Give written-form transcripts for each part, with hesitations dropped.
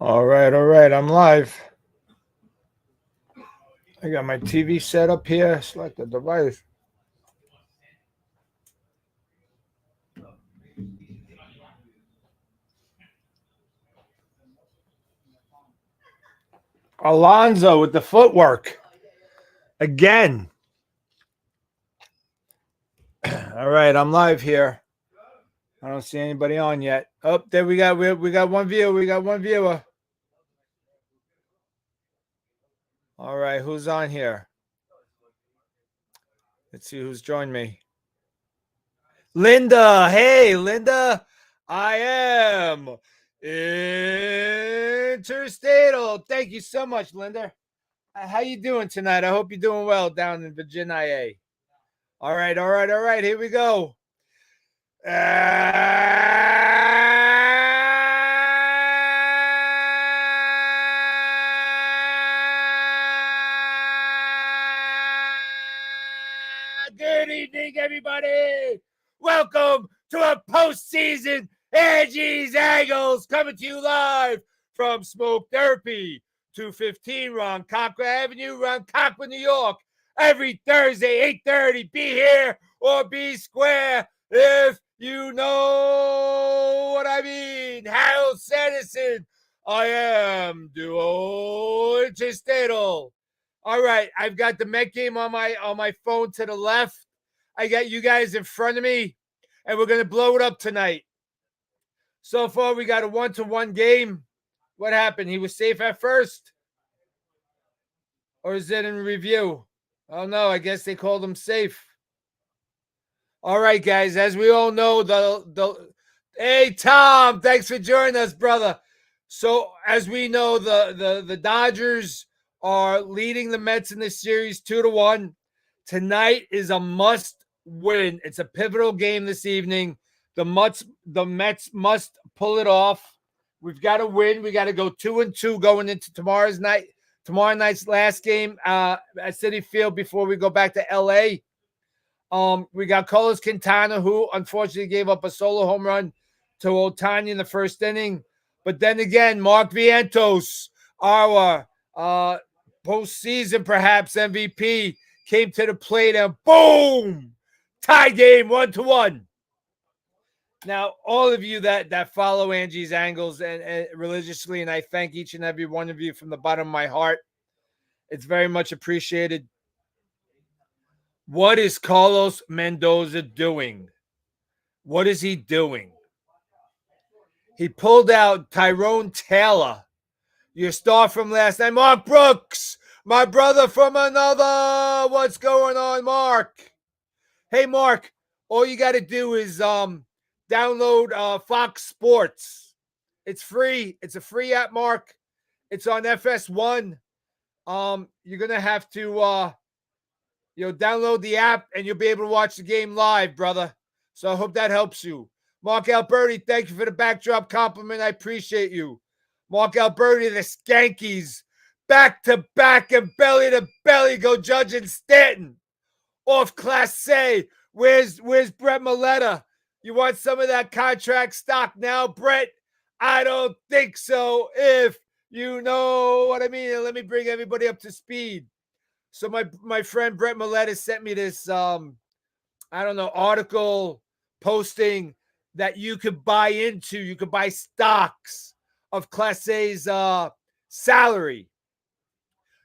All right. I'm live. I got my TV set up here. Select the device. Alonzo with the footwork. Again. All right, I'm live here. I don't see anybody on yet. Oh, there we got one viewer. We got one viewer. All right, who's on here? Let's see who's joined me. Linda. Hey, Linda. I am interstatal. Thank you so much, Linda. How you doing tonight? I hope you're doing well down in Virginia. All right. Here we go. Good evening, everybody. Welcome to a postseason Angie's Angles, coming to you live from Smoke Therapy, 215 Ronkonkoma Avenue, Ronkonkoma, New York. Every Thursday, 8:30. Be here or be square if you know what I mean. Harold Sanderson. I am duo interstatal. All right, I've got the Met game on my phone to the left. I got you guys in front of me, and we're gonna blow it up tonight. So far, we got a 1-1 game. What happened? He was safe at first, or is it in review? Oh no, I guess they called him safe. All right, guys. As we all know, hey Tom, thanks for joining us, brother. So as we know, the Dodgers are leading the Mets in this series 2-1. Tonight is a must win. It's a pivotal game this evening. The Mets must pull it off. We've got to win. We got to go 2-2 going into tomorrow night's last game at Citi Field before we go back to LA. We got Carlos Quintana, who unfortunately gave up a solo home run to Ohtani in the first inning. But then again, Mark Vientos, our postseason perhaps MVP, came to the plate and boom, tie game 1-1. Now, all of you that follow Angie's Angles and religiously, and I thank each and every one of you from the bottom of my heart. It's very much appreciated. What is Carlos Mendoza doing? What is he doing? He pulled out Tyrone Taylor, your star from last night. Mark Brooks, my brother from another. What's going on, Mark? Hey, Mark, all you got to do is download Fox Sports. It's free. It's a free app, Mark. It's on FS1. You're going to have to download the app, and you'll be able to watch the game live, brother. So I hope that helps you. Mark Alberti, thank you for the backdrop compliment. I appreciate you. Mark Alberti, the Skankies, back to back and belly to belly, go judging Stanton. Off Class A. Where's Brett Maletta? You want some of that contract stock now, Brett? I don't think so, if you know what I mean. Let me bring everybody up to speed. So my friend Brett Maletta sent me this, article posting that you could buy into. You could buy stocks of Class A's salary.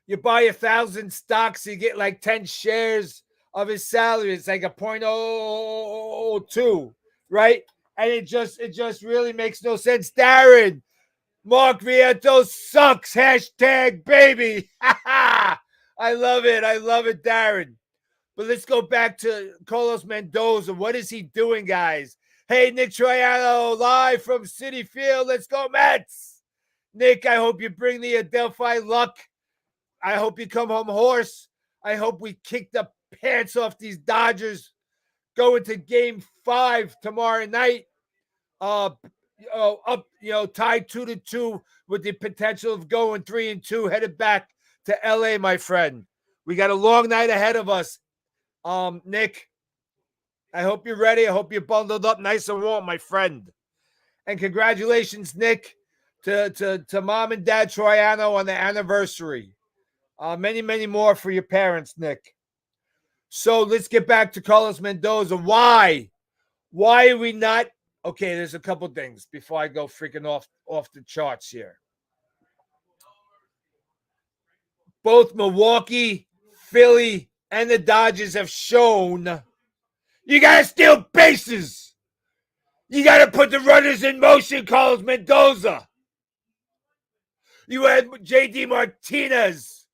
You buy 1,000 stocks, you get like 10 shares of his salary. It's like a 0.002, right? And it just really makes no sense. Darren, Mark Vientos sucks. Hashtag baby. I love it. I love it, Darren. But let's go back to Carlos Mendoza. What is he doing, guys? Hey, Nick Troiano, live from Citi Field. Let's go, Mets. Nick, I hope you bring the Adelphi luck. I hope you come home horse. I hope we kick the pants off these Dodgers. Go into Game 5 tomorrow night. Up, tied 2-2 with the potential of going 3-2, headed back to LA, my friend. We got a long night ahead of us. Nick, I hope you're ready. I hope you're bundled up nice and warm, my friend. And congratulations, Nick, to Mom and Dad Troiano on their anniversary. Many, many more for your parents, Nick. So let's get back to Carlos Mendoza. Why? Why are we not? Okay, there's a couple things before I go freaking off the charts here. Both Milwaukee, Philly, and the Dodgers have shown you got to steal bases. You got to put the runners in motion, Carlos Mendoza. You had J.D. Martinez,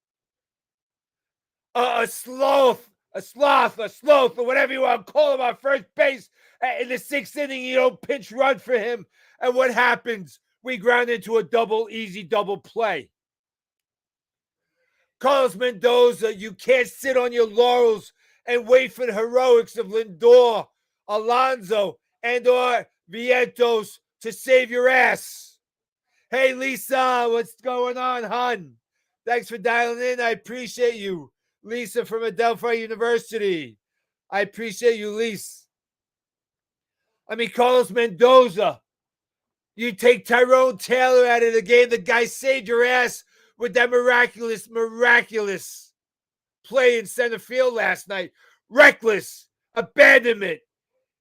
a sloth, or whatever you want to call him on first base in the sixth inning. You don't pinch run for him. And what happens? We ground into a easy double play. Carlos Mendoza, you can't sit on your laurels and wait for the heroics of Lindor, Alonso, and or Vientos to save your ass. Hey, Lisa, what's going on, hon? Thanks for dialing in. I appreciate you. Lisa from Adelphi University. I appreciate you, Lisa. I mean, Carlos Mendoza, you take Tyrone Taylor out of the game. The guy saved your ass with that miraculous play in center field last night. Reckless abandonment.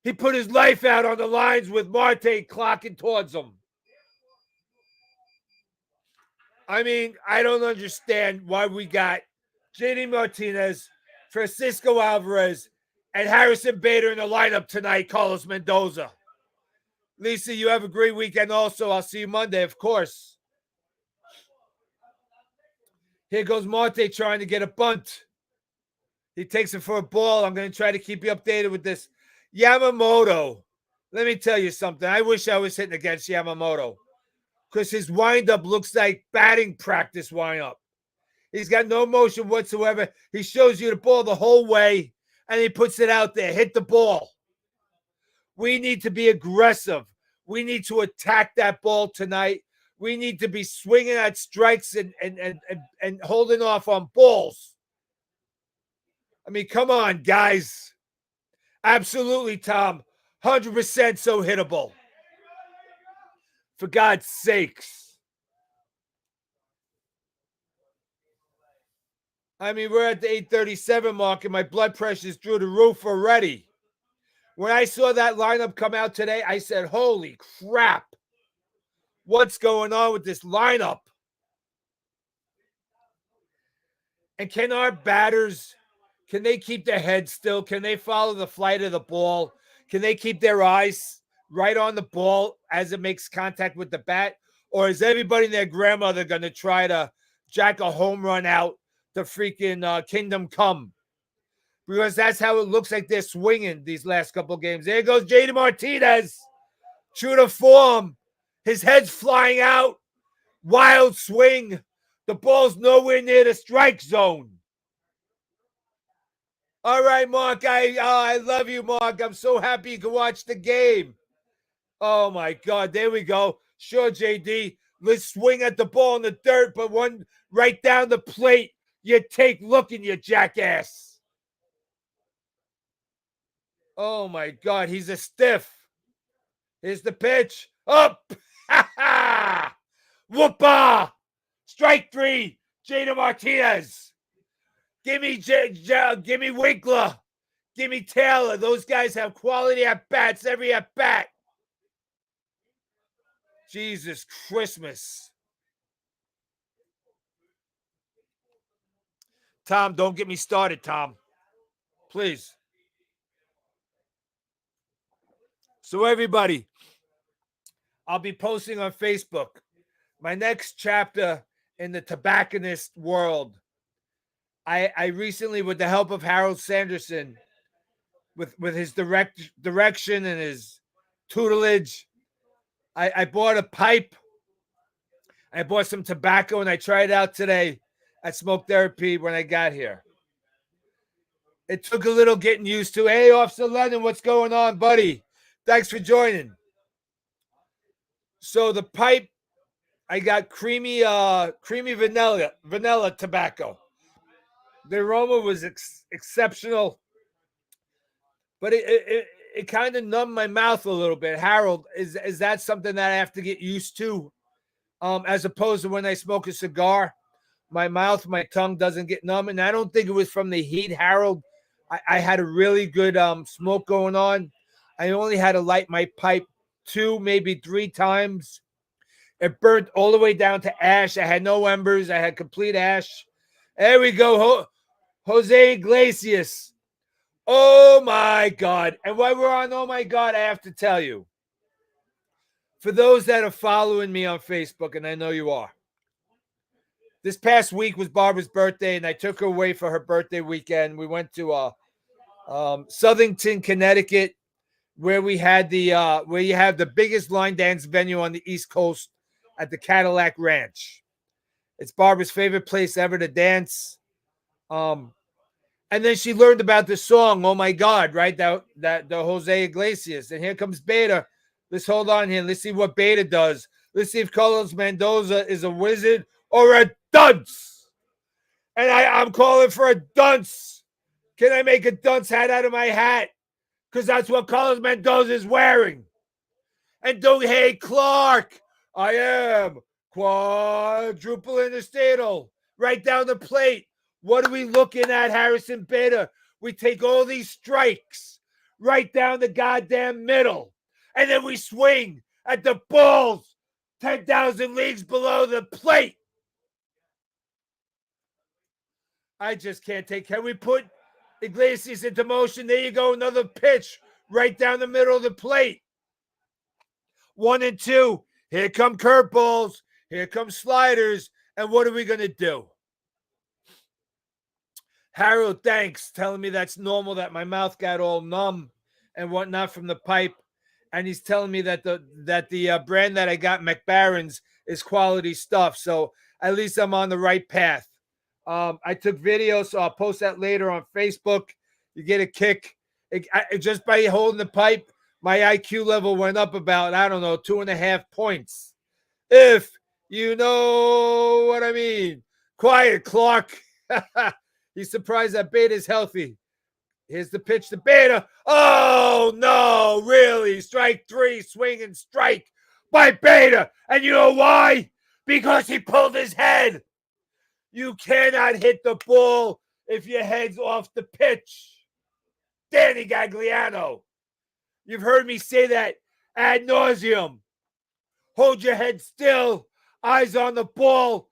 He put his life out on the lines with Marte clocking towards him. I mean, I don't understand why we got J.D. Martinez, Francisco Alvarez, and Harrison Bader in the lineup tonight, Carlos Mendoza. Lisa, you have a great weekend also. I'll see you Monday, of course. Here goes Marte trying to get a bunt. He takes it for a ball. I'm going to try to keep you updated with this. Yamamoto. Let me tell you something. I wish I was hitting against Yamamoto because his windup looks like batting practice windup. He's got no motion whatsoever. He shows you the ball the whole way, and he puts it out there. Hit the ball. We need to be aggressive. We need to attack that ball tonight. We need to be swinging at strikes and holding off on balls. I mean, come on, guys. Absolutely, Tom. 100% so hittable. For God's sakes. I mean, we're at the 8:37 mark, and my blood pressure is through the roof already. When I saw that lineup come out today, I said, holy crap. What's going on with this lineup? And can our batters, can they keep their heads still? Can they follow the flight of the ball? Can they keep their eyes right on the ball as it makes contact with the bat? Or is everybody and their grandmother going to try to jack a home run out to freaking Kingdom Come? Because that's how it looks like they're swinging these last couple of games. There goes J.D. Martinez. True to form. His head's flying out. Wild swing. The ball's nowhere near the strike zone. All right, Mark. I love you, Mark. I'm so happy you can watch the game. Oh, my God. There we go. Sure, JD. Let's swing at the ball in the dirt, but one right down the plate. You take looking, you jackass. Oh, my God. He's a stiff. Here's the pitch. Up. Ha ha. Whoopah. Strike three. J.D. Martinez. Give me Winkler. Give me Taylor. Those guys have quality at bats every at bat. Jesus Christmas. Tom, don't get me started, Tom. Please. So everybody, I'll be posting on Facebook my next chapter in the tobacconist world. I recently, with the help of Harold Sanderson, with his direction and his tutelage, I bought a pipe. I bought some tobacco, and I tried it out today at Smoke Therapy when I got here. It took a little getting used to. Hey, Officer Lennon, what's going on, buddy? Thanks for joining. So the pipe, I got creamy vanilla tobacco. The aroma was exceptional, but it kind of numbed my mouth a little bit. Harold, is that something that I have to get used to? As opposed to when I smoke a cigar, my mouth, my tongue doesn't get numb. And I don't think it was from the heat, Harold. I had a really good smoke going on. I only had to light my pipe 2, maybe 3 times. It burnt all the way down to ash. I had no embers. I had complete ash. There we go. Jose Iglesias. Oh, my God. And while we're on oh, my God, I have to tell you, for those that are following me on Facebook, and I know you are, this past week was Barbara's birthday, and I took her away for her birthday weekend. We went to Southington, Connecticut, where we had where you have the biggest line dance venue on the East Coast at the Cadillac Ranch. It's Barbara's favorite place ever to dance. And then she learned about the song, oh my God, right? That the Jose Iglesias. And here comes Beta. Let's hold on here. Let's see what Beta does. Let's see if Carlos Mendoza is a wizard or a dunce. And I'm calling for a dunce. Can I make a dunce hat out of my hat? Because that's what Carlos Mendoza is wearing. And don't hate Clark. I am quadruple interstatal. Right down the plate. What are we looking at, Harrison Beta? We take all these strikes right down the goddamn middle. And then we swing at the balls 10,000 leagues below the plate. I just can't take. Can we put Iglesias into motion? There you go. Another pitch right down the middle of the plate. 1 and 2. Here come curveballs. Here come sliders. And what are we going to do? Harold, thanks. Telling me that's normal, that my mouth got all numb and whatnot from the pipe. And he's telling me that the brand that I got, McBaron's, is quality stuff. So at least I'm on the right path. I took videos, so I'll post that later on Facebook. You get a kick. Just by holding the pipe, my IQ level went up about, 2.5 points. If you know what I mean. Quiet, Clark. He's surprised that Beta's healthy. Here's the pitch to Beta. Oh, no, really? Strike 3, swing and strike by Beta. And you know why? Because he pulled his head. You cannot hit the ball if your head's off the pitch. Danny Gagliano. You've heard me say that ad nauseum. Hold your head still. Eyes on the ball.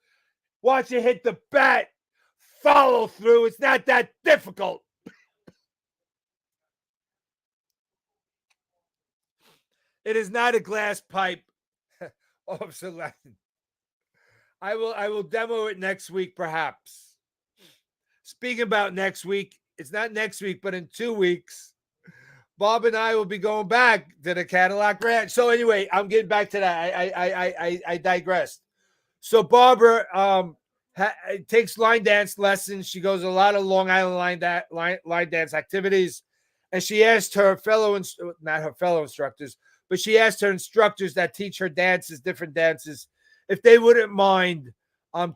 Watch it hit the bat. Follow through. It's not that difficult. It is not a glass pipe. Officer Latin. I will demo it next week, perhaps. Speaking about next week, it's not next week, but in 2 weeks, Bob and I will be going back to the Cadillac Ranch. So anyway, I'm getting back to that. I digressed. So Barbara takes line dance lessons. She goes a lot of Long Island line dance activities, and she asked her not her fellow instructors, but she asked her instructors that teach her different dances, if they wouldn't mind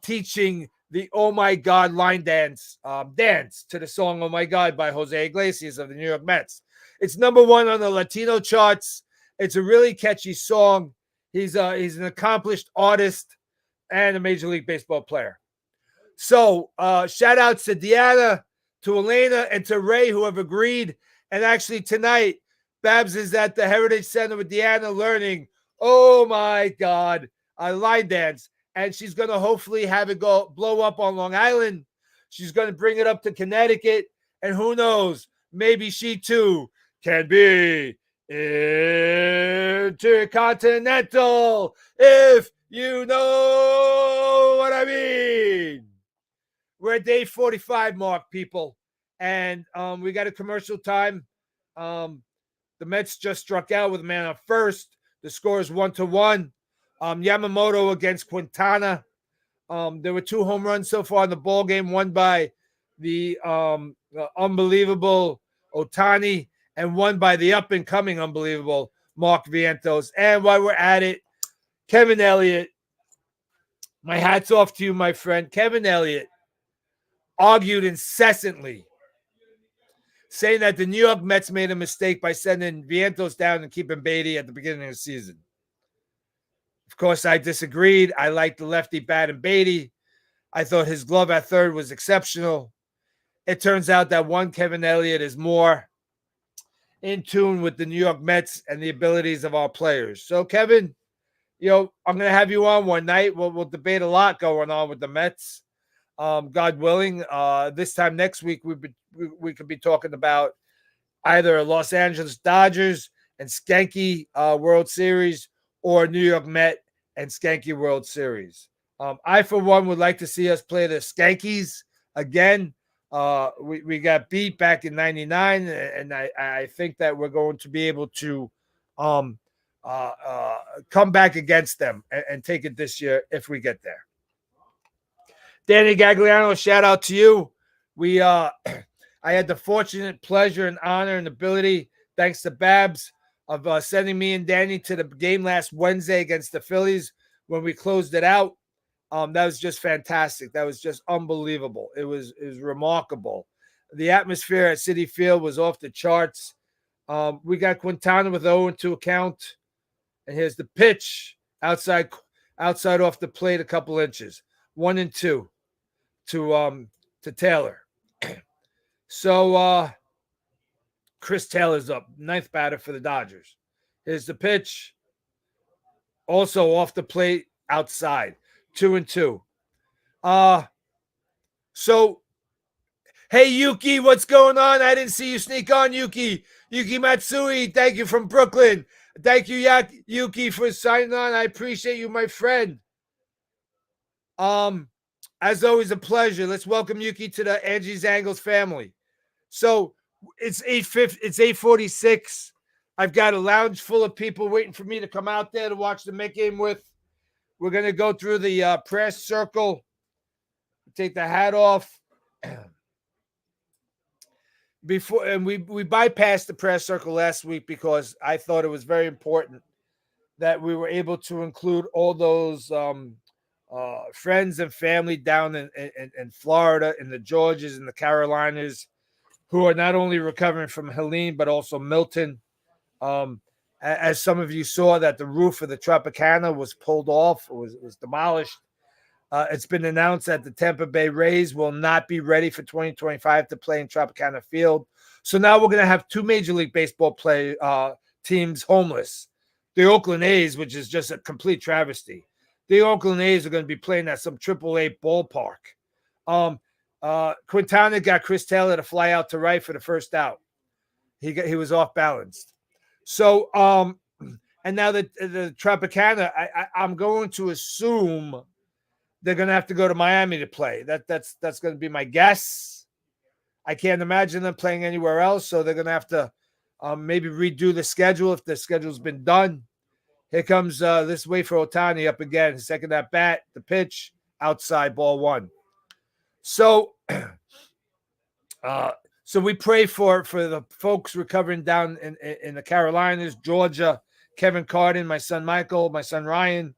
teaching the Oh My God line dance to the song Oh My God by Jose Iglesias of the New York Mets. It's #1 on the Latino charts. It's a really catchy song. He's an accomplished artist and a Major League Baseball player. So shout outs to Deanna, to Elena, and to Ray, who have agreed. And actually tonight, Babs is at the Heritage Center with Deanna learning, oh my God, line dance. And she's going to hopefully have it blow up on Long Island. She's going to bring it up to Connecticut. And who knows, maybe she too can be intercontinental, if you know what I mean. We're at day 45 mark, people. And we got a commercial time. The Mets just struck out with a man on first. The score is 1-1. Yamamoto against Quintana. There were 2 home runs so far in the ball game, one by the unbelievable Ohtani and one by the up-and-coming unbelievable Mark Vientos. And while we're at it, Kevin Elliott My hat's off to you, my friend. Kevin Elliott argued incessantly, saying that the New York Mets made a mistake by sending Vientos down and keeping Beatty at the beginning of the season. Of course, I disagreed. I liked the lefty bat and Beatty. I thought his glove at third was exceptional. It turns out that one Kevin Elliott is more in tune with the New York Mets and the abilities of our players. So, Kevin, I'm going to have you on one night. We'll debate a lot going on with the Mets. God willing, this time next week, we could be talking about either Los Angeles Dodgers and Skanky World Series or New York Met and Skanky World Series. I, for one, would like to see us play the Skankies again. We got beat back in '99, and I think that we're going to be able to come back against them and take it this year if we get there. Danny Gagliano, shout out to you. I had the fortunate pleasure and honor and ability, thanks to Babs, of sending me and Danny to the game last Wednesday against the Phillies when we closed it out. That was just fantastic. That was just unbelievable. It was remarkable. The atmosphere at Citi Field was off the charts. We got Quintana with 0-2 count, and here's the pitch outside off the plate a couple inches, 1-2 to Taylor. So Chris Taylor's up, ninth batter for the Dodgers. Here's the pitch, also off the plate outside. 2-2. So, hey, Yuki, what's going on? I didn't see you sneak on, Yuki. Yuki Matsui, thank you from Brooklyn. Thank you, Yuki, for signing on. I appreciate you, my friend. As always, a pleasure. Let's welcome Yuki to the Angie's Angles family. So, it's 8:46. I've got a lounge full of people waiting for me to come out there to watch the Met game with. We're going to go through the press circle, take the hat off. We bypassed the press circle last week because I thought it was very important that we were able to include all those friends and family down in Florida, in the Georgias, and the Carolinas, who are not only recovering from Helene, but also Milton. As some of you saw, that the roof of the Tropicana was pulled off, was demolished. It's been announced that the Tampa Bay Rays will not be ready for 2025 to play in Tropicana Field. So now we're going to have two Major League Baseball teams homeless. The Oakland A's, which is just a complete travesty. The Oakland A's are going to be playing at some AAA ballpark. Quintana got Chris Taylor to fly out to right for the first out. He was off balanced. So, and now the Tropicana, I'm going to assume they're going to have to go to Miami to play. That's going to be my guess. I can't imagine them playing anywhere else, so they're going to have to maybe redo the schedule if the schedule's been done. Here comes this way for Ohtani up again. Second at bat, the pitch, outside, ball one. So, so we pray for the folks recovering down in the Carolinas, Georgia, Kevin Carden, my son Michael, my son Ryan,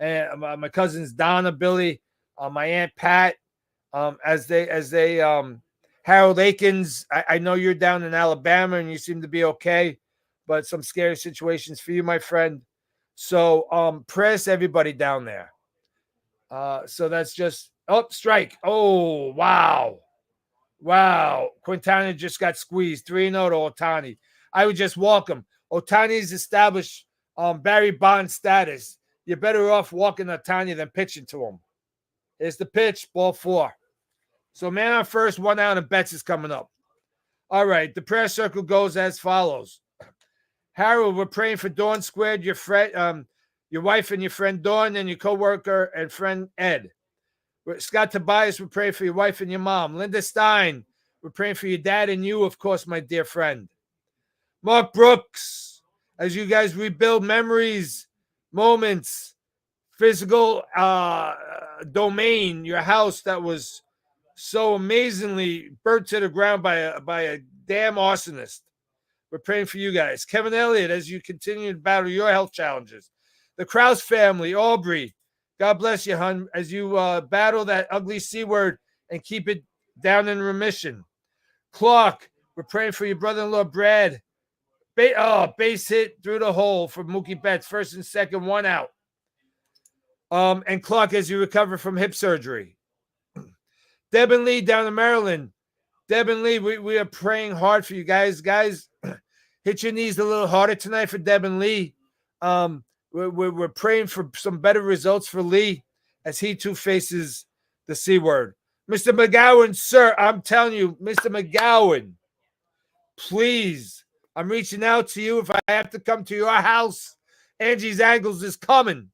and my cousins Donna, Billy, my aunt Pat, as they Harold Akins. I know you're down in Alabama and you seem to be okay, but some scary situations for you, my friend. So press everybody down there. So that's just strike. Oh, wow. Quintana just got squeezed. 3-0 to Ohtani. I would just walk him. Ohtani's established Barry Bonds status. You're better off walking Ohtani than pitching to him. Here's the pitch, ball 4. So man on first, 1 out, and Betts is coming up. All right, the prayer circle goes as follows. Harold, we're praying for Dawn Squared, your friend, your wife and your friend Dawn, and your coworker and friend Ed. Scott Tobias, we're praying for your wife and your mom. Linda Stein, we're praying for your dad and you, of course, my dear friend. Mark Brooks, as you guys rebuild memories, moments, physical domain, your house that was so amazingly burnt to the ground by a damn arsonist. We're praying for you guys. Kevin Elliott, as you continue to battle your health challenges. The Krause family, Aubrey, God bless you, hun, as you battle that ugly C word and keep it down in remission. Clark, we're praying for your brother-in-law, Brad. Base hit through the hole for Mookie Betts. First and second, 1 out. And Clark, as you recover from hip surgery. Deb and Lee down in Maryland. Deb and Lee, we are praying hard for you guys. Guys, hit your knees a little harder tonight for Deb and Lee. We're praying for some better results for Lee as he too faces the C word. Mr. McGowan, sir, I'm telling you, Mr. McGowan, please, I'm reaching out to you. If I have to come to your house, Angie's Angles is coming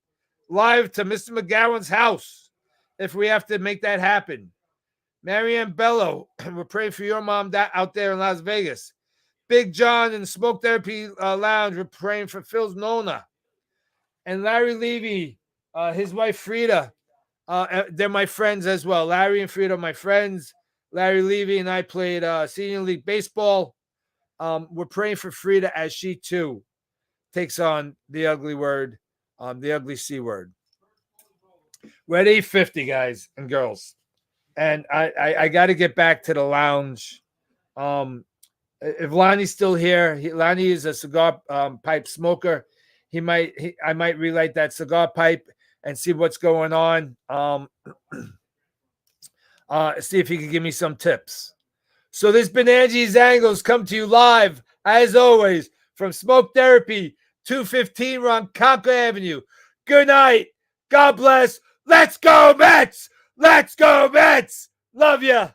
live to Mr. McGowan's house if we have to make that happen. Marianne Bello, we're praying for your mom out there in Las Vegas. Big John in the Smoke Therapy Lounge, we're praying for Phil's Nona. And Larry Levy, his wife Frida, they're my friends as well. Larry and Frida are my friends. Larry Levy and I played Senior League Baseball. We're praying for Frida as she too takes on the ugly word, the ugly C word. We're at 8:50, guys and girls. And I got to get back to the lounge. If Lonnie's still here, Lonnie is a cigar pipe smoker. I might relight that cigar pipe and see what's going on. See if he can give me some tips. So this has been Angie's Angles, come to you live, as always, from Smoke Therapy, 215 Ronkonkoma Avenue. Good night. God bless. Let's go, Mets. Let's go, Mets. Love ya.